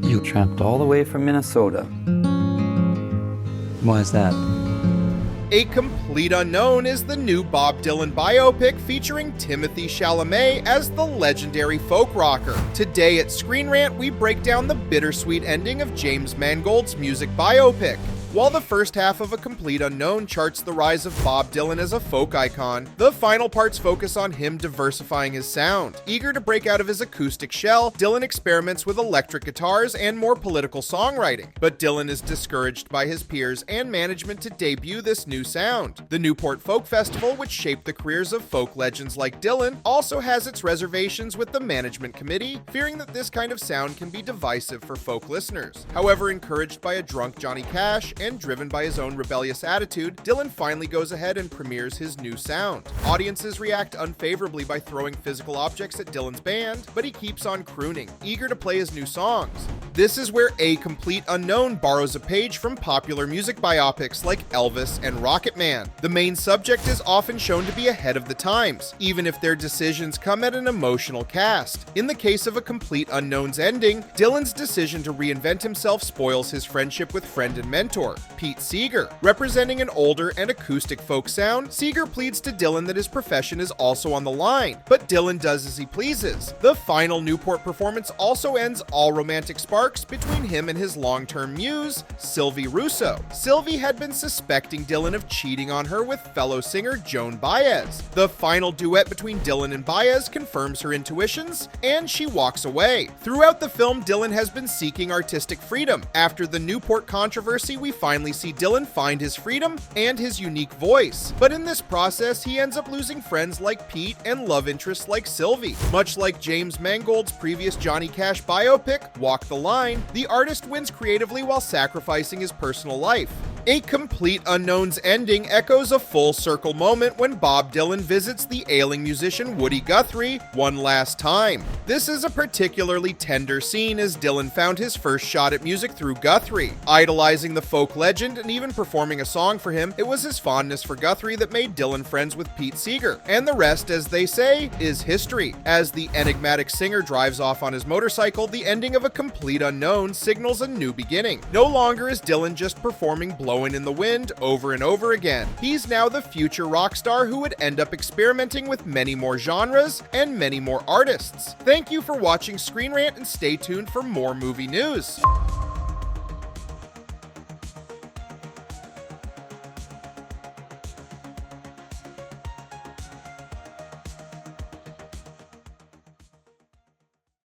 You tramped all the way from Minnesota. Why is that? A Complete Unknown is the new Bob Dylan biopic featuring Timothée Chalamet as the legendary folk rocker. Today at Screen Rant, we break down the bittersweet ending of James Mangold's music biopic. While the first half of A Complete Unknown charts the rise of Bob Dylan as a folk icon, the final parts focus on him diversifying his sound. Eager to break out of his acoustic shell, Dylan experiments with electric guitars and more political songwriting. But Dylan is discouraged by his peers and management to debut this new sound. The Newport Folk Festival, which shaped the careers of folk legends like Dylan, also has its reservations with the management committee, fearing that this kind of sound can be divisive for folk listeners. However, encouraged by a drunk Johnny Cash, and driven by his own rebellious attitude, Dylan finally goes ahead and premieres his new sound. Audiences react unfavorably by throwing physical objects at Dylan's band, but he keeps on crooning, eager to play his new songs. This is where A Complete Unknown borrows a page from popular music biopics like Elvis and Rocket Man. The main subject is often shown to be ahead of the times, even if their decisions come at an emotional cast. In the case of A Complete Unknown's ending, Dylan's decision to reinvent himself spoils his friendship with friend and mentor, Pete Seeger. Representing an older and acoustic folk sound, Seeger pleads to Dylan that his profession is also on the line, but Dylan does as he pleases. The final Newport performance also ends all romantic sparks between him and his long-term muse, Sylvie Russo. Sylvie had been suspecting Dylan of cheating on her with fellow singer Joan Baez. The final duet between Dylan and Baez confirms her intuitions, and she walks away. Throughout the film, Dylan has been seeking artistic freedom. After the Newport controversy, we finally see Dylan find his freedom and his unique voice. But in this process, he ends up losing friends like Pete and love interests like Sylvie. Much like James Mangold's previous Johnny Cash biopic, Walk the Line, the artist wins creatively while sacrificing his personal life. A Complete Unknown's ending echoes a full circle moment when Bob Dylan visits the ailing musician Woody Guthrie one last time. This is a particularly tender scene as Dylan found his first shot at music through Guthrie. Idolizing the folk legend and even performing a song for him, it was his fondness for Guthrie that made Dylan friends with Pete Seeger. And the rest, as they say, is history. As the enigmatic singer drives off on his motorcycle, the ending of A Complete Unknown signals a new beginning. No longer is Dylan just performing Blowin' in the Wind over and over again. He's now the future rock star who would end up experimenting with many more genres and many more artists. Thank you for watching Screen Rant and stay tuned for more movie news.